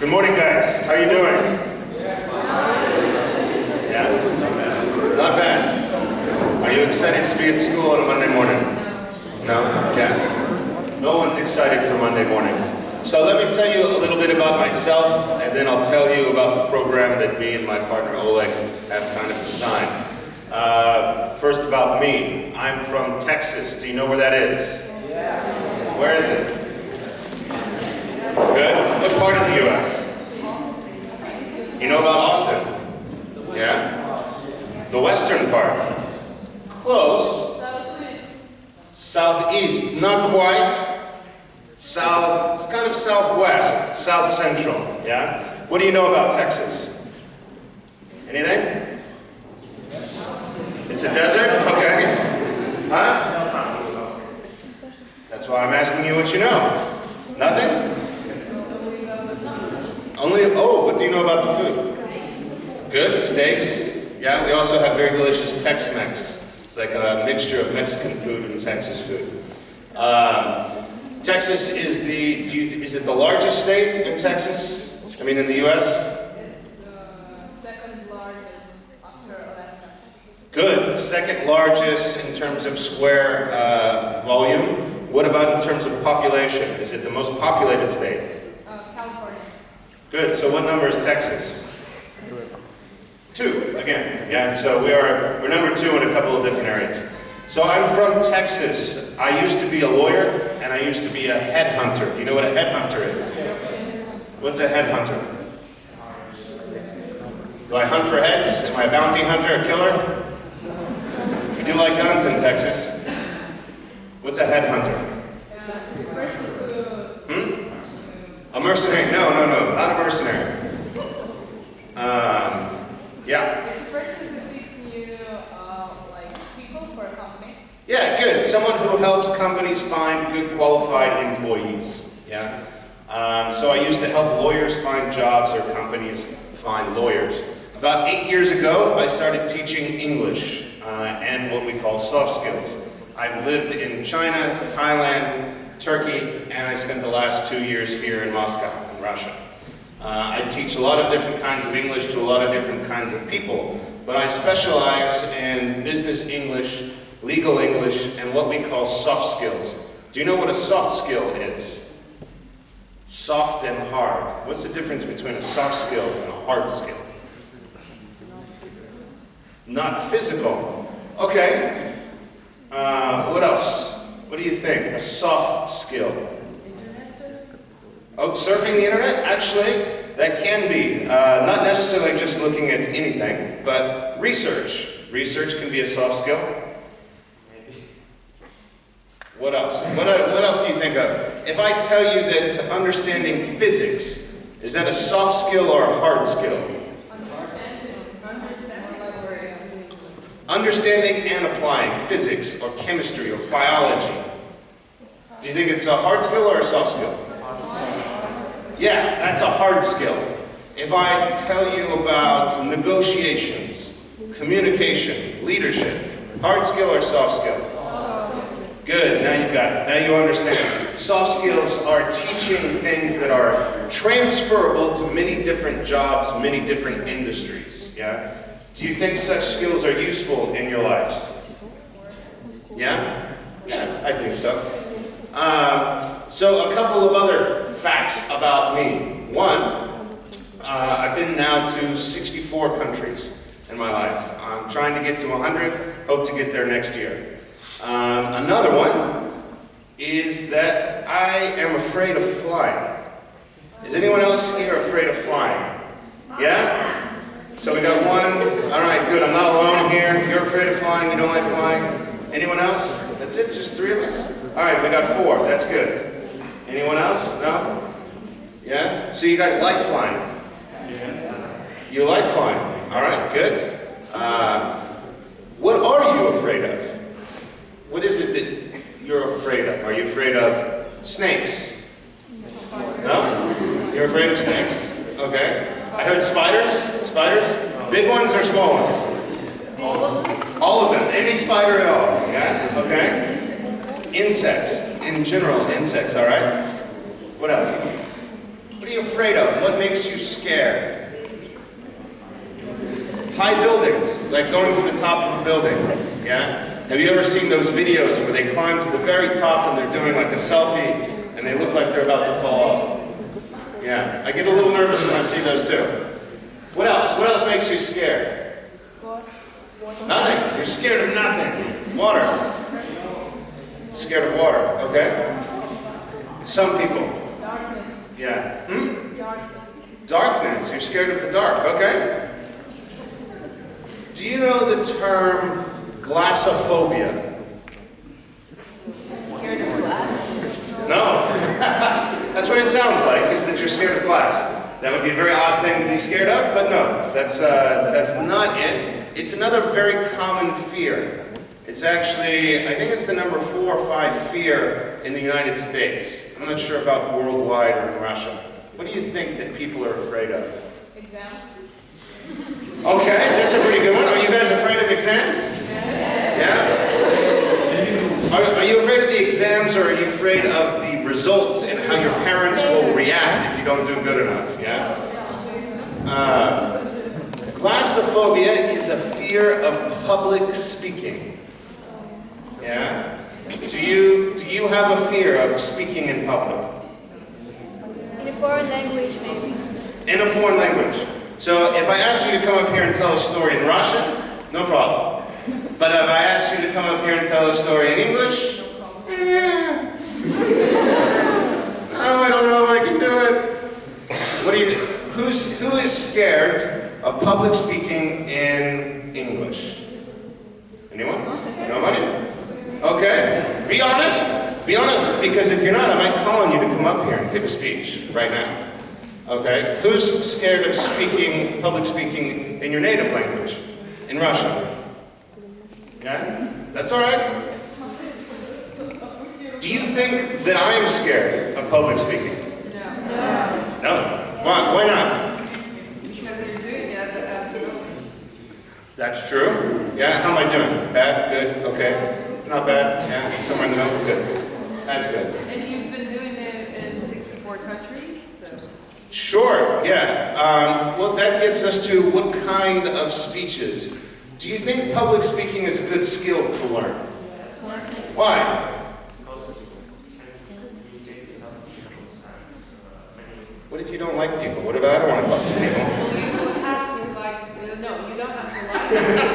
Good morning, guys. How are you doing? Yeah? Not bad. Are you excited to be at school on a Monday morning? No? Yeah? No one's excited for Monday mornings. So let me tell you a little bit about myself, and then I'll tell you about the program that me and my partner Oleg have kind of designed. First about me. I'm from Texas. Do you know where that is? Yeah. Where is it? Good. What part of the U.S.? You know about Austin? Yeah? The western part? Close. Southeast. Not quite. South, it's kind of southwest, south central, yeah? What do you know about Texas? Anything? It's a desert? Okay. Huh? That's why I'm asking you what you know. Nothing? What do you know about the food? Good, steaks. Yeah, we also have very delicious Tex-Mex. It's like a mixture of Mexican food and Texas food. Texas is is it the largest state in Texas? I mean, in the U.S.? It's the second largest after Alaska. Good. Second largest in terms of square volume. What about in terms of population? Is it the most populated state? California. Good. So what number is Texas? 2, again. Yeah, so we're number 2 in a couple of different areas. So I'm from Texas. I used to be a lawyer, and I used to be a headhunter. Do you know what a headhunter is? What's a headhunter? Do I hunt for heads? Am I a bounty hunter, a killer? If you do like guns in Texas. What's a headhunter? It's a person who... A mercenary? No, not a mercenary. Yeah. It's a person who seeks new, people for a company. Yeah, good. Someone who helps companies find good qualified employees. Yeah. So I used to help lawyers find jobs or companies find lawyers. About 8 years ago, I started teaching English and what we call soft skills. I've lived in China, Thailand, Turkey, and I spent the last 2 years here in Moscow, in Russia. I teach a lot of different kinds of English to a lot of different kinds of people, but I specialize in business English, legal English, and what we call soft skills. Do you know what a soft skill is? Soft and hard. What's the difference between a soft skill and a hard skill? Not physical. Okay. What else? What do you think? A soft skill. Oh, surfing the internet? Actually, that can be. Not necessarily just looking at anything, but research. Research can be a soft skill. What else? What else do you think of? If I tell you that understanding physics, is that a soft skill or a hard skill? Understanding and applying physics or chemistry or biology. Do you think it's a hard skill or a soft skill? Yeah, that's a hard skill. If I tell you about negotiations, communication, leadership, hard skill or soft skill? Good, now you've got it. Now you understand. Soft skills are teaching things that are transferable to many different jobs, many different industries. Yeah? Do you think such skills are useful in your lives? Yeah? Yeah, I think so. So a couple of other facts about me. One, I've been now to 64 countries in my life. I'm trying to get to 100, hope to get there next year. Another one is that I am afraid of flying. Is anyone else here afraid of flying? Yeah? So we got one. All right, good. I'm not alone here. You're afraid of flying. You don't like flying. Anyone else? That's it? Just 3 of us? All right, we got 4. That's good. Anyone else? No? Yeah? So you guys like flying? Yeah. You like flying? All right, good. What are you afraid of? What is it that you're afraid of? Are you afraid of snakes? No? You're afraid of snakes? Okay. I heard spiders. Spiders? Big ones or small ones? All of them. Any spider at all. Yeah? Okay. Insects. In general, insects, all right? What else? What do you afraid of? What makes you scared? High buildings, like going to the top of a building, yeah? Have you ever seen those videos where they climb to the very top and they're doing like a selfie and they look like they're about to fall off? Yeah, I get a little nervous when I see those too. What else? What else makes you scared? Nothing. You're scared of nothing. Water. Scared of water, okay? Some people. Darkness. Yeah. Darkness. Darkness. You're scared of the dark, okay? Do you know the term glassophobia? Scared of glass? No. That's what it sounds like, is that you're scared of glass. That would be a very odd thing to be scared of, but no, that's not it. It's another very common fear. It's actually, I think it's the number 4 or 5 fear in the United States. I'm not sure about worldwide or in Russia. What do you think that people are afraid of? Exams? Okay, that's a pretty good one. Are you guys afraid of exams? Yes. Yeah? Are you afraid of the exams, or are you afraid of the results and how your parents will react if you don't do good enough? Yeah? Glassophobia is a fear of public speaking. Yeah? Do you have a fear of speaking in public? In a foreign language, maybe. In a foreign language. So if I ask you to come up here and tell a story in Russian, no problem. But if I ask you to come up here and tell a story in English, oh, I don't know if I can do it. What do you think? Who is scared of public speaking in English? Anyone? Nobody? Okay. Be honest. Be honest, because if you're not, I might call on you to come up here and give a speech right now. Okay? Who's scared of speaking, public speaking in your native language? In Russian? Yeah? That's all right. Do you think that I am scared of public speaking? No. No. Why not? Because you're doing it. That's true. Yeah, how am I doing? Bad? Good? Okay. Not bad? Yeah, somewhere in the middle? Good. That's good. And you've been doing it in 64 countries? So. Sure, yeah. Well, that gets us to what kind of speeches. Do you think public speaking is a good skill to learn? Why? What if you don't like people? What if I don't want to talk to people? You have to no, you don't have to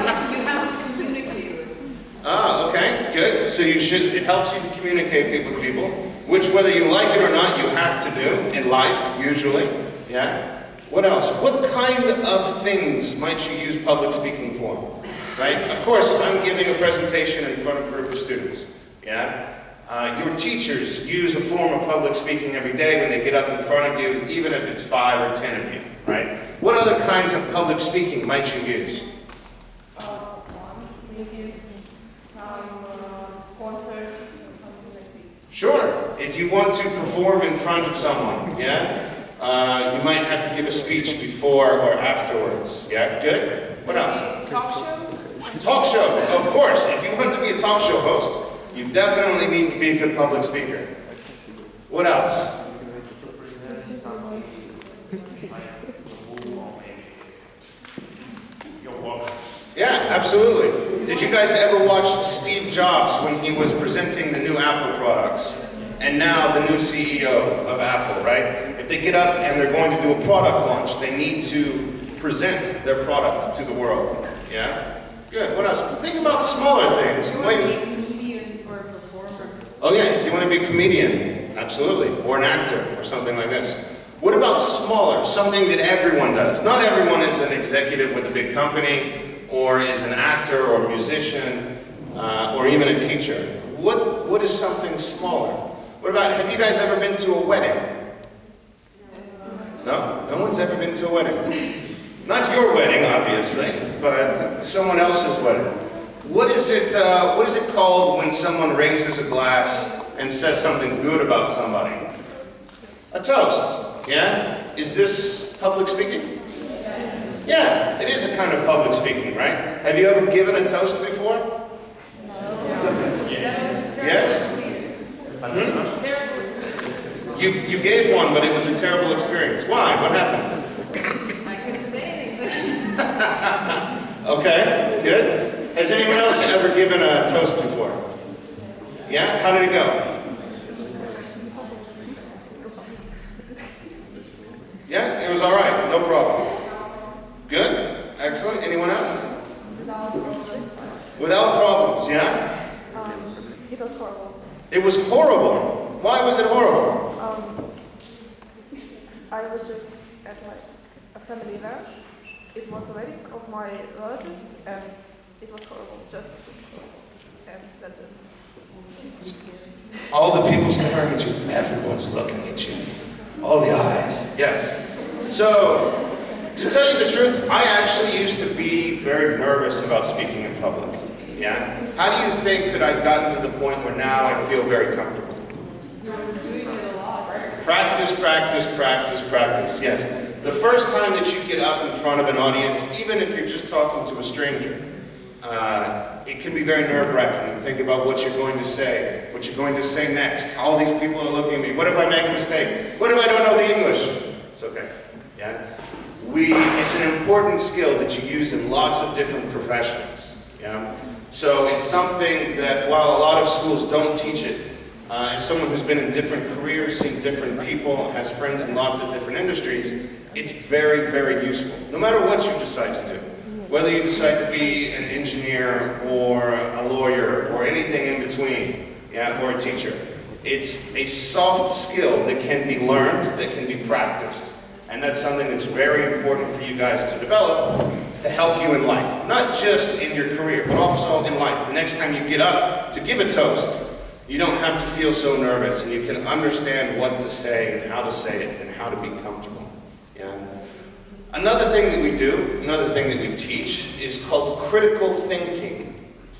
like you have to communicate with them. Ah, okay, good. So it helps you to communicate with people, which whether you like it or not, you have to do in life, usually. Yeah? What else? What kind of things might you use public speaking for? Right? Of course, I'm giving a presentation in front of a group of students. Yeah? Your teachers use a form of public speaking every day when they get up in front of you, even if it's 5 or 10 of you, right? What other kinds of public speaking might you use? Concerts or something like this. Sure, if you want to perform in front of someone, yeah? You might have to give a speech before or afterwards, yeah? Good? What else? Talk shows? Talk show, of course. If you want to be a talk show host, you definitely need to be a good public speaker. What else? Yeah, absolutely. Did you guys ever watch Steve Jobs when he was presenting the new Apple products? And now the new CEO of Apple, right? If they get up and they're going to do a product launch, they need to present their product to the world. Yeah? Good. What else? Think about smaller things. You want to be a comedian or a performer? Oh yeah, if you want to be a comedian, absolutely. Or an actor, or something like this. What about smaller? Something that everyone does. Not everyone is an executive with a big company, or is an actor, or a musician, or even a teacher. What is something smaller? What about, have you guys ever been to a wedding? No? No one's ever been to a wedding. Not your wedding, obviously, but someone else's wedding. What is it called when someone raises a glass and says something good about somebody? A toast, yeah? Is this public speaking? Yeah, it is a kind of public speaking, right? Have you ever given a toast before? No. Yes? You gave one, but it was a terrible experience. Why? What happened? I couldn't say anything. Okay, good. Has anyone else ever given a toast before? Yeah? How did it go? Yeah, it was all right. No problem. Good. Excellent. Anyone else? Without problems, yeah? It was horrible. It was horrible. Why was it horrible? I was just at like a family event. It was the wedding of my relatives, and it was horrible. And that's it. All the people staring at you. Everyone's looking at you. All the eyes. Yes. So, to tell you the truth, I actually used to be very nervous about speaking in public. Yeah? How do you think that I've gotten to the point where now I feel very comfortable? You're doing it a lot, right? Practice, practice, practice, practice. Yes. The first time that you get up in front of an audience, even if you're just talking to a stranger, it can be very nerve-wracking. You think about what you're going to say next. All these people are looking at me. What if I make a mistake? What if I don't know the English? It's okay. Yeah? It's an important skill that you use in lots of different professions. Yeah? So it's something that while a lot of schools don't teach it, as someone who's been in different careers, seen different people, has friends in lots of different industries, it's very, very useful. No matter what you decide to do. Whether you decide to be an engineer or a lawyer or anything in between, yeah, or a teacher. It's a soft skill that can be learned, that can be practiced. And that's something that's very important for you guys to develop to help you in life. Not just in your career, but also in life. The next time you get up to give a toast, you don't have to feel so nervous, and you can understand what to say and how to say it and how to be comfortable. Yeah. Another thing that we do, another thing that we teach is called critical thinking.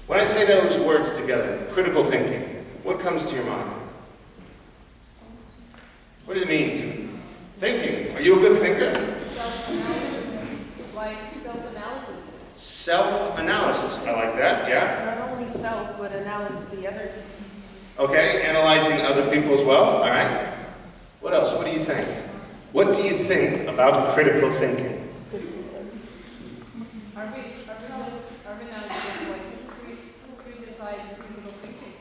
When I say those words together, critical thinking, what comes to your mind? What does it mean to you? Thinking. Are you a good thinker? Self-analysis. Like self-analysis. Self-analysis. I like that, yeah? Not only self, but analyze the other people. Okay, analyzing other people as well. All right. What else? What do you think? What do you think about critical thinking? Are we now just like criticizing critical thinking?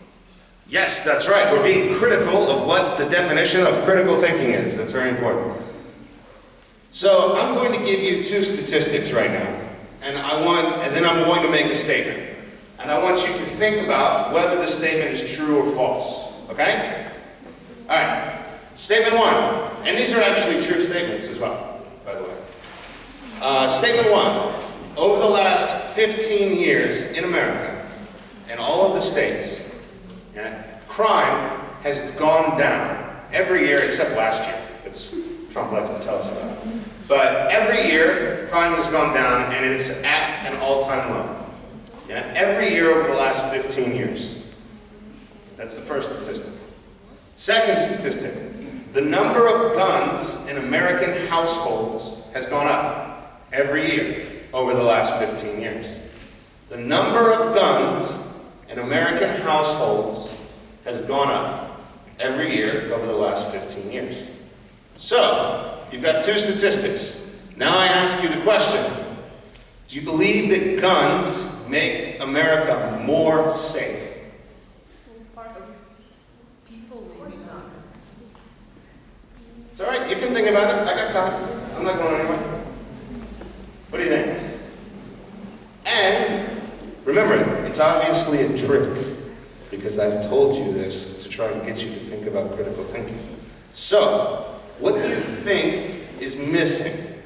Yes, that's right. We're being critical of what the definition of critical thinking is. That's very important. So I'm going to give you two statistics right now, and then I'm going to make a statement. And I want you to think about whether the statement is true or false. Okay? All right. Statement one. And these are actually true statements as well, by the way. Statement one. Over the last 15 years in America, in all of the states, crime has gone down every year except last year. It's Trump likes to tell us about it. But every year, crime has gone down, and it's at an all-time low. Yeah? Every year over the last 15 years. That's the first statistic. Second statistic. The number of guns in American households has gone up every year over the last 15 years. The number of guns in American households has gone up every year over the last 15 years. So, you've got two statistics. Now I ask you the question, do you believe that guns make America more safe? Part of people maybe not. It's all right, you can think about it. I got time. I'm not going anywhere. What do you think? And remember, it's obviously a trick because I've told you this to try and get you to think about critical thinking. So, what do you think is missing?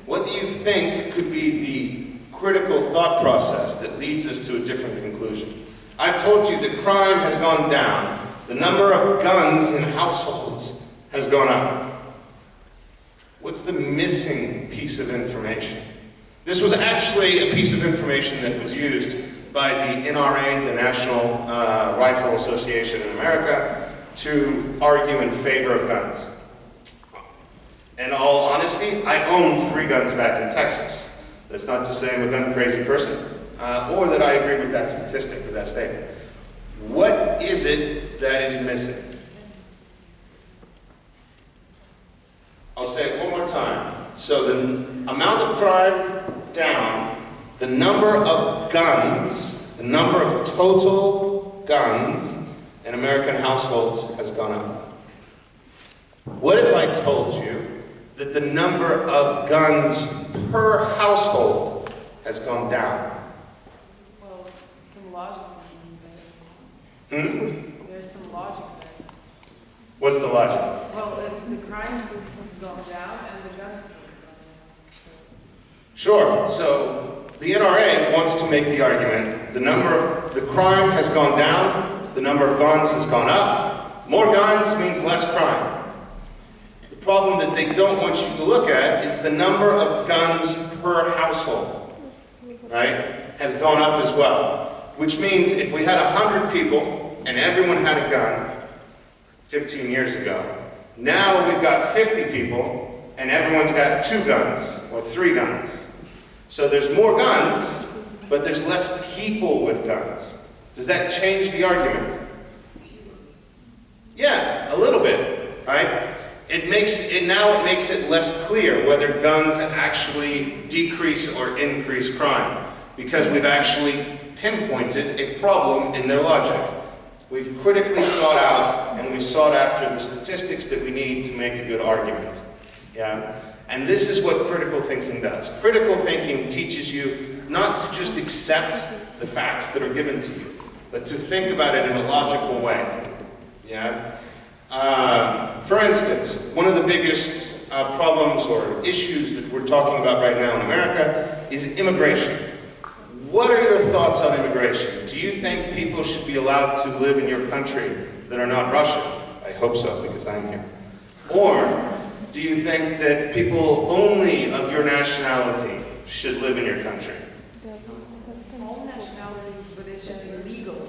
What do you think could be the critical thought process that leads us to a different conclusion? I've told you that crime has gone down. The number of guns in households has gone up. What's the missing piece of information? This was actually a piece of information that was used by the NRA, the National Rifle Association in America, to argue in favor of guns. In all honesty, I own 3 guns back in Texas. That's not to say I'm a gun crazy person, or that I agree with that statistic, with that statement. What is it that is missing? I'll say it one more time. So the amount of crime down, the number of guns, the number of total guns in American households has gone up. What if I told you that the number of guns per household has gone down? Well, some logic Hmm? There's some logic there. What's the logic? Well, if the crimes have gone down and the guns have gone down. Sure. So the NRA wants to make the argument the crime has gone down, the number of guns has gone up. More guns means less crime. The problem that they don't want you to look at is the number of guns per household, right, has gone up as well. Which means if we had 100 people and everyone had a gun 15 years ago, now we've got 50 people and everyone's got 2 guns or 3 guns. So there's more guns, but there's less people with guns. Does that change the argument? Yeah, a little bit, right? It makes it less clear whether guns actually decrease or increase crime, because we've actually pinpointed a problem in their logic. We've critically thought out and we've sought after the statistics that we need to make a good argument. Yeah? And this is what critical thinking does. Critical thinking teaches you not to just accept the facts that are given to you, but to think about it in a logical way. Yeah? For instance, one of the biggest problems or issues that we're talking about right now in America is immigration. What are your thoughts on immigration? Do you think people should be allowed to live in your country that are not Russian? I hope so, because I'm here. Or do you think that people only of your nationality should live in your country? All nationalities, but it should be legal.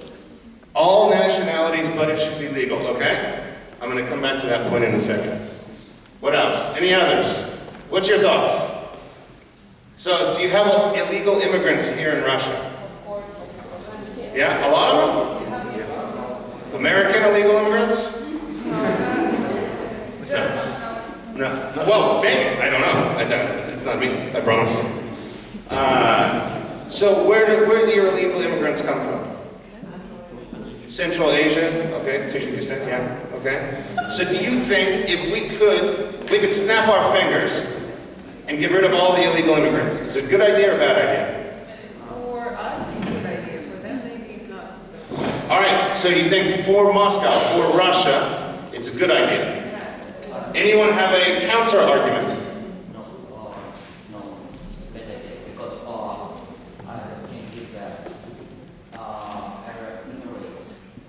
All nationalities, but it should be legal, okay? I'm going to come back to that point in a second. What else? Any others? What's your thoughts? So, do you have illegal immigrants here in Russia? Of course. Yeah, a lot of them? American illegal immigrants? No. Well, maybe. I don't know. It's not me, I promise. So, where do your illegal immigrants come from? Central Asia? Okay, Tajikistan, yeah, okay. So, do you think if we could snap our fingers and get rid of all the illegal immigrants? Is it a good idea or a bad idea? For us, it's a good idea. For them, maybe not. All right, so you think for Moscow, for Russia, it's a good idea. Anyone have a counter argument? No, better is because I can give that Arab immigrants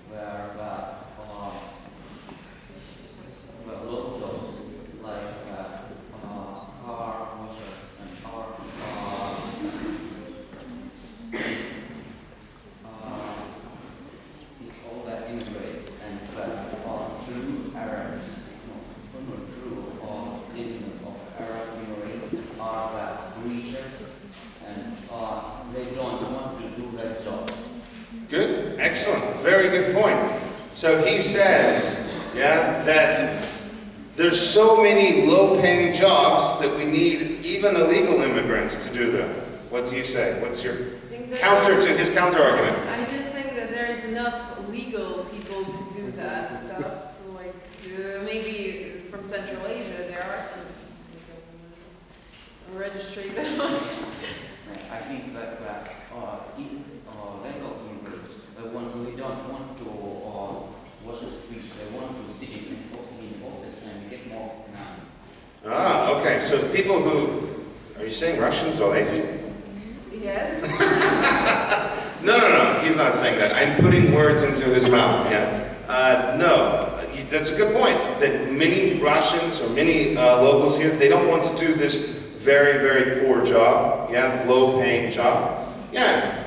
where locals like car washers and car it's all that immigrants and true Arabs. True or citizens of Arab immigrants are the creatures and they don't want to do that job. Good, excellent, very good point. So he says, yeah, that there's so many low-paying jobs that we need even illegal immigrants to do them. What do you say? What's your counter to his counter argument? I just think that there is enough legal people to do that stuff. Like maybe from Central Asia, there are some registry them. I think that legal immigrants, the one we don't want to wash the streets, they want to sit in office and get more money. Ah, okay, so people who, are you saying Russians are lazy? Yes. No, he's not saying that. I'm putting words into his mouth, yeah. No, that's a good point, that many Russians or many locals here, they don't want to do this very, very poor job, yeah, low-paying job. Yeah.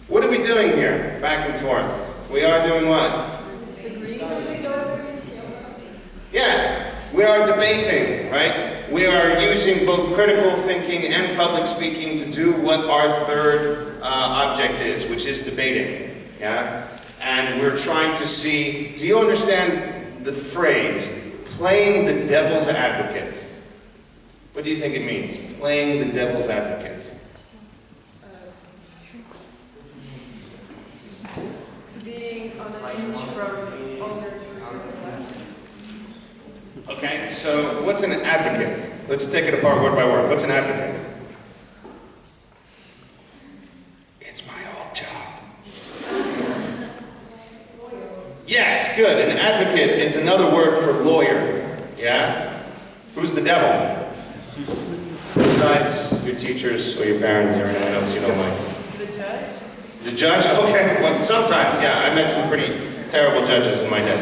What are we doing here, back and forth? We are doing what? Yeah, we are debating, right? We are using both critical thinking and public speaking to do what our third object is, which is debating, yeah? And we're trying to see, do you understand the phrase, playing the devil's advocate? What do you think it means? Playing the devil's advocate. Being on an inch from other people's. Okay, so what's an advocate? Let's take it apart word by word. What's an advocate? It's my old job. Yes, good. An advocate is another word for lawyer. Yeah? Who's the devil? Besides your teachers or your parents or anyone else you don't like. The judge? The judge? Okay, well, sometimes, yeah. I met some pretty terrible judges in my day.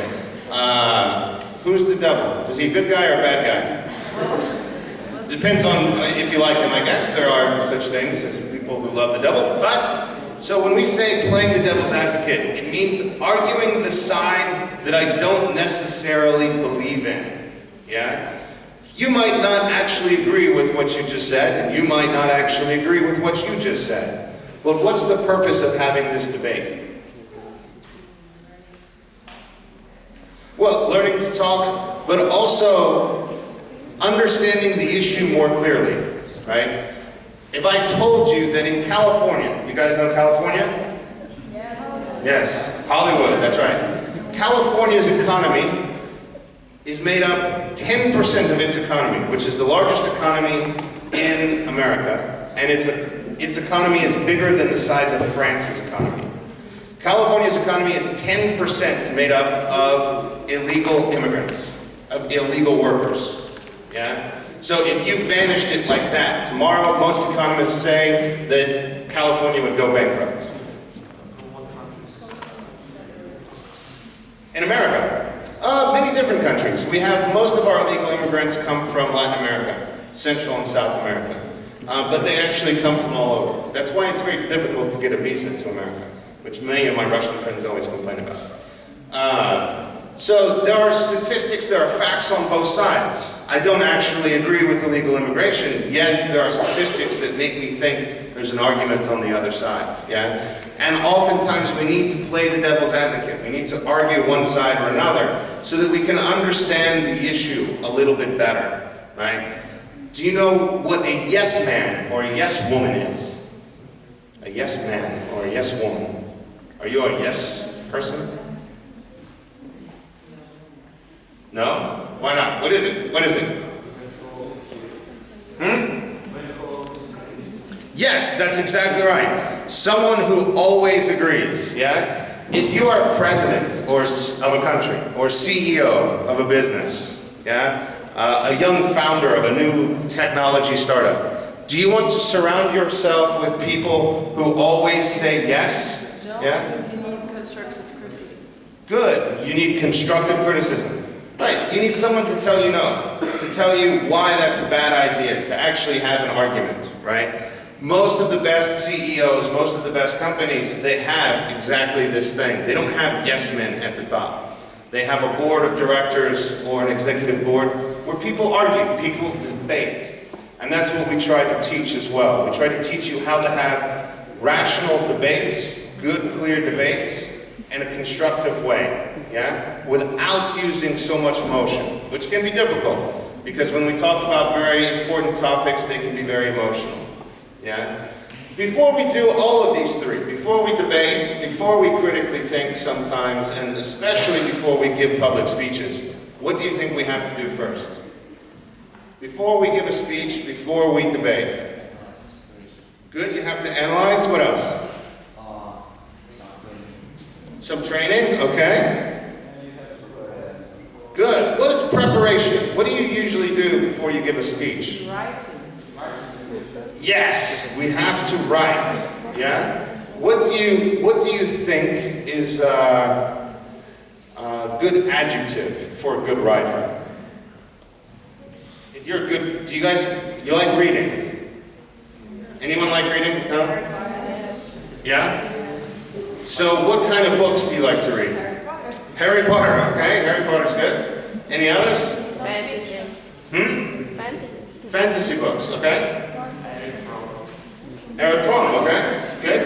Who's the devil? Is he a good guy or a bad guy? Depends on if you like him, I guess. There are such things as people who love the devil. But, so when we say playing the devil's advocate, it means arguing the side that I don't necessarily believe in. Yeah? You might not actually agree with what you just said, and you might not actually agree with what you just said. But what's the purpose of having this debate? Well, learning to talk, but also understanding the issue more clearly, right? If I told you that in California, you guys know California? Yes, Hollywood, that's right. California's economy is made up 10% of its economy, which is the largest economy in America, and its economy is bigger than the size of France's economy. California's economy is 10% made up of illegal immigrants, of illegal workers. Yeah? So if you vanished it like that, tomorrow most economists say that California would go bankrupt. In America, many different countries. We have most of our illegal immigrants come from Latin America, Central and South America. But they actually come from all over. That's why it's very difficult to get a visa to America, which many of my Russian friends always complain about. So there are statistics, there are facts on both sides. I don't actually agree with illegal immigration, yet there are statistics that make me think there's an argument on the other side. Yeah? And oftentimes we need to play the devil's advocate. We need to argue one side or another so that we can understand the issue a little bit better. Right? Do you know what a yes man or a yes woman is? A yes man or a yes woman. Are you a yes person? No? Why not? What is it? What is it? Yes, that's exactly right. Someone who always agrees, yeah? If you are president of a country or CEO of a business, yeah? A young founder of a new technology startup, do you want to surround yourself with people who always say yes? No, Yeah? because you need constructive criticism. Good. You need constructive criticism. Right. You need someone to tell you no, to tell you why that's a bad idea, to actually have an argument, right? Most of the best CEOs, most of the best companies, they have exactly this thing. They don't have yes men at the top. They have a board of directors or an executive board where people argue, people debate. And that's what we try to teach as well. We try to teach you how to have rational debates, good, clear debates, in a constructive way, yeah? Without using so much emotion, which can be difficult, because when we talk about very important topics, they can be very emotional, yeah? Before we do all of these three, before we debate, before we critically think sometimes, and especially before we give public speeches, what do you think we have to do first? Before we give a speech, before we debate. Good, you have to analyze. What else? Some training, okay. Good. What is preparation? What do you usually do before you give a speech? Writing. Yes, we have to write. Yeah. What do you think is a good adjective for a good writer? If you're good, do you like reading? Anyone like reading? No? Yes. Yeah? So what kind of books do you like to read? Harry Potter, okay. Harry Potter's good. Any others? Fantasy. Fantasy books, okay. Eric Fromm, okay. Good.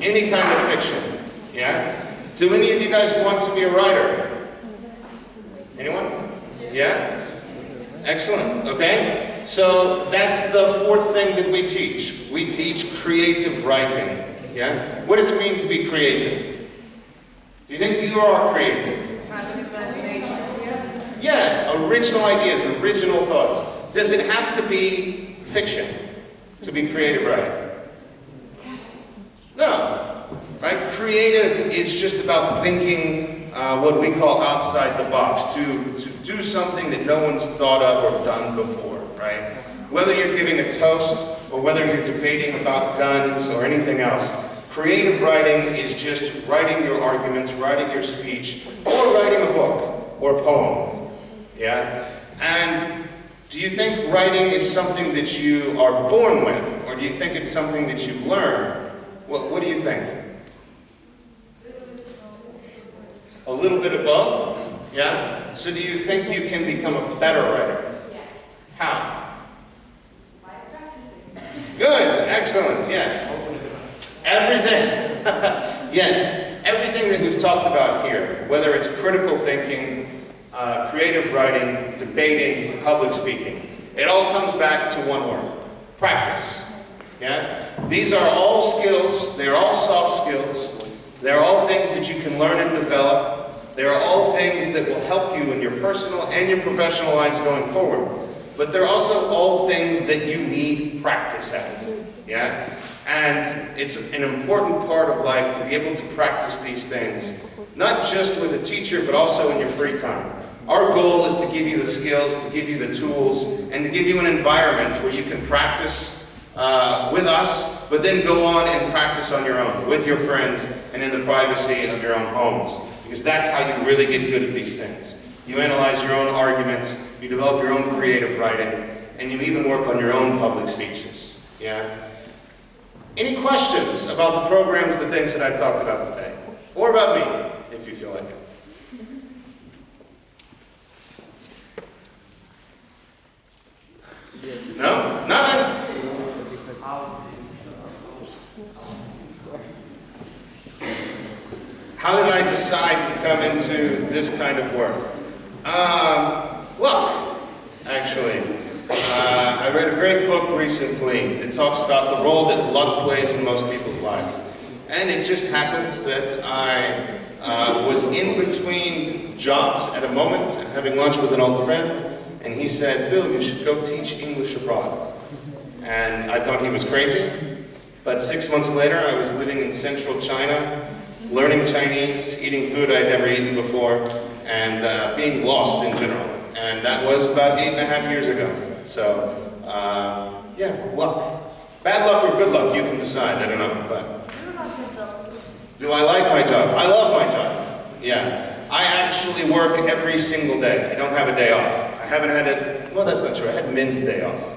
Any kind of fiction, yeah? Do any of you guys want to be a writer? Anyone? Yeah? Excellent, okay? So that's the fourth thing that we teach. We teach creative writing, yeah? What does it mean to be creative? Do you think you are creative? Yeah, original ideas, original thoughts. Does it have to be fiction to be creative writing? No, right? Creative is just about thinking what we call outside the box, to do something that no one's thought of or done before, right? Whether you're giving a toast or whether you're debating about guns or anything else, creative writing is just writing your arguments, writing your speech, or writing a book or a poem, yeah? And do you think writing is something that you are born with, or do you think it's something that you learn? What do you think? A little bit of both? Yeah? So do you think you can become a better writer? Yeah. How? By practicing. Good, excellent, yes. Everything, yes, everything that we've talked about here, whether it's critical thinking, creative writing, debating, public speaking, it all comes back to one word: practice. Yeah? These are all skills, they're all soft skills, they're all things that you can learn and develop, they're all things that will help you in your personal and your professional lives going forward. But they're also all things that you need practice at. Yeah? And it's an important part of life to be able to practice these things, not just with a teacher, but also in your free time. Our goal is to give you the skills, to give you the tools, and to give you an environment where you can practice with us, but then go on and practice on your own, with your friends, and in the privacy of your own homes. Because that's how you really get good at these things. You analyze your own arguments, you develop your own creative writing, and you even work on your own public speeches. Yeah? Any questions about the programs, the things that I've talked about today? Or about me, if you feel like it. No? Nothing? How did I decide to come into this kind of work? Luck, actually. I read a great book recently that talks about the role that luck plays in most people's lives. And it just happens that I was in between jobs at a moment, having lunch with an old friend, and he said, "Bill, you should go teach English abroad." And I thought he was crazy, but 6 months later I was living in central China, learning Chinese, eating food I'd never eaten before, and being lost in general. And that was about 8.5 years ago. So, yeah, luck. Bad luck or good luck, you can decide, I don't know. But do I like my job? I love my job. Yeah. I actually work every single day. I don't have a day off. I haven't had it, well, that's not true. I had Min's day off.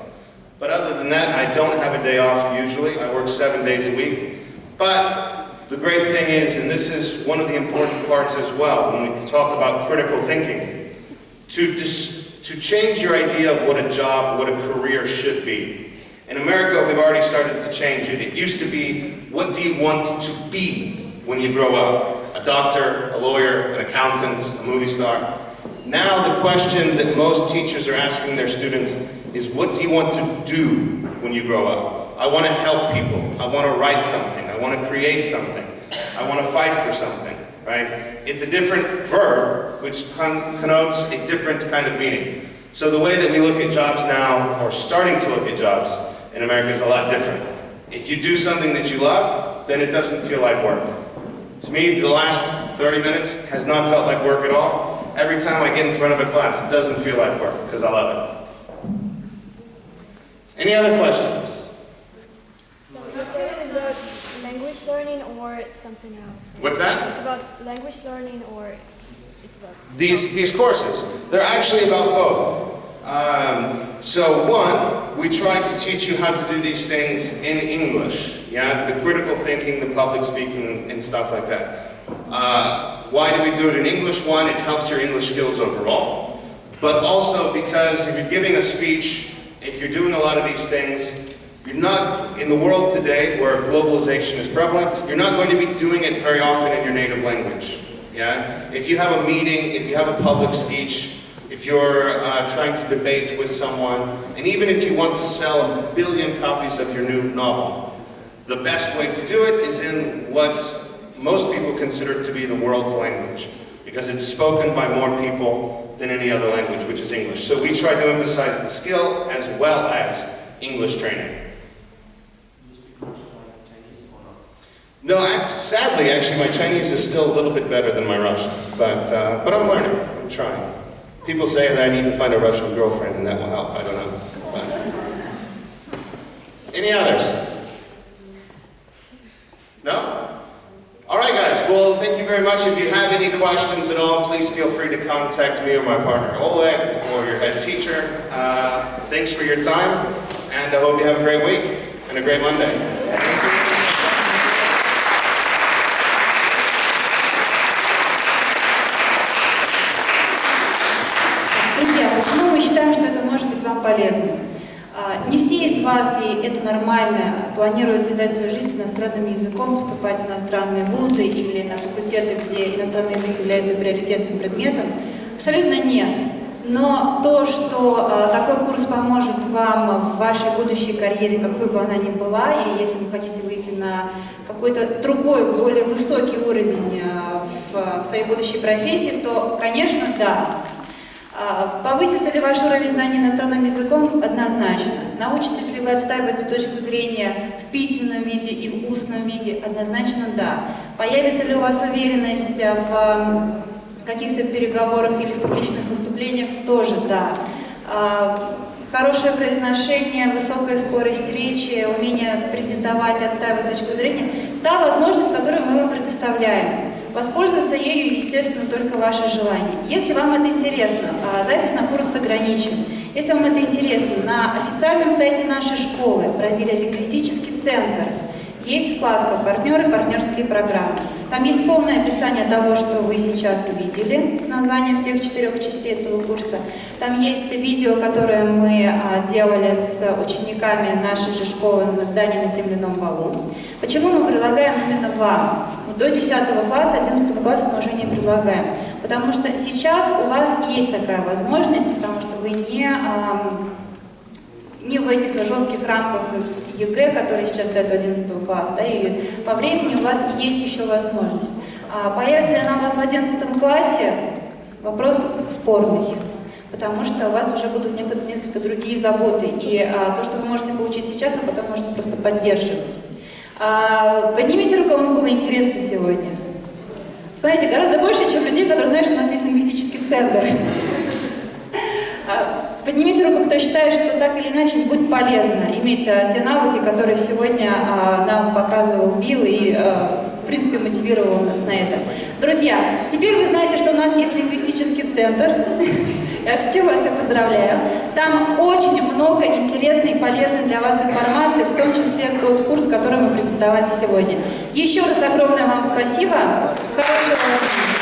But other than that, I don't have a day off usually. I work 7 days a week. But the great thing is, and this is one of the important parts as well, when we talk about critical thinking, to change your idea of what a job, what a career should be. In America, we've already started to change it. It used to be, what do you want to be when you grow up? A doctor, a lawyer, an accountant, a movie star. Now the question that most teachers are asking their students is, what do you want to do when you grow up? I want to help people. I want to write something. I want to create something. I want to fight for something, right? It's a different verb, which connotes a different kind of meaning. So the way that we look at jobs now, or starting to look at jobs in America, is a lot different. If you do something that you love, then it doesn't feel like work. To me, the last 30 minutes has not felt like work at all. Every time I get in front of a class, it doesn't feel like work, because I love it. Any other questions? So is about language learning or something else? What's that? It's about language learning or it's about... These courses, they're actually about both. So one, we try to teach you how to do these things in English. Yeah, the critical thinking, the public speaking, and stuff like that. Why do we do it in English? One, it helps your English skills overall. But also because if you're giving a speech, if you're doing a lot of these things, you're not, in the world today where globalization is prevalent, you're not going to be doing it very often in your native language. Yeah? If you have a meeting, if you have a public speech, if you're trying to debate with someone, and even if you want to sell 1 billion copies of your new novel, the best way to do it is in what most people consider to be the world's language, because it's spoken by more people than any other language, which is English. So we try to emphasize the skill as well as English training. No, sadly, actually, my Chinese is still a little bit better than my Russian, but I'm learning, I'm trying. People say that I need to find a Russian girlfriend and that will help, I don't know. But... Any others? No? All right, guys, well, thank you very much. If you have any questions at all, please feel free to contact me or my partner, Oleg, or your head teacher. Thanks for your time, and I hope you have a great week and a great Monday. Друзья, почему мы считаем, что это может быть вам полезно? Не все из вас, и это нормально, планируют связать свою жизнь с иностранным языком, поступать в иностранные вузы или на факультеты, где иностранный язык является приоритетным предметом. Абсолютно нет. Но то, что такой курс поможет вам в вашей будущей карьере, какой бы она ни была, и если вы хотите выйти на какой-то другой, более высокий уровень в своей будущей профессии, то, конечно, да. Повысится ли ваш уровень знаний иностранным языком? Однозначно. Научитесь ли вы отстаивать свою точку зрения в письменном виде и в устном виде? Однозначно да. Появится ли у вас уверенность в каких-то переговорах или в публичных выступлениях? Тоже да. Хорошее произношение, высокая скорость речи, умение презентовать, отстаивать точку зрения – та возможность, которую мы вам предоставляем. Воспользоваться ею, естественно, только ваше желание. Если вам это интересно, запись на курс ограничен. Если вам это интересно, на официальном сайте нашей школы, в разделе «Лингвистический центр», есть вкладка «Партнеры, партнерские программы». Там есть полное описание того, что вы сейчас увидели, с названием всех 4 частей этого курса. Там есть видео, которое мы делали с учениками нашей же школы в здании на земляном валу. Почему мы предлагаем именно вам? До 10 класса, 11 класса мы уже не предлагаем. Потому что сейчас у вас есть такая возможность, потому что вы не в этих жестких рамках ЕГЭ, которые сейчас стоят у 11 класса, да, и по времени у вас есть еще возможность. Появится ли она у вас в 11 классе? Вопрос спорный, потому что у вас уже будут несколько другие заботы, и то, что вы можете получить сейчас, а потом можете просто поддерживать. Поднимите руку, кому было интересно сегодня. Смотрите, гораздо больше, чем людей, которые знают, что у нас есть лингвистический центр. Поднимите руку, кто считает, что так или иначе будет полезно иметь те навыки, которые сегодня нам показывал Билл и, в принципе, мотивировал нас на это. Друзья, теперь вы знаете, что у нас есть лингвистический центр. С чем вас я поздравляю. Там очень много интересной и полезной для вас информации, в том числе тот курс, который мы презентовали сегодня. Еще раз огромное вам спасибо. Хорошего вам дня.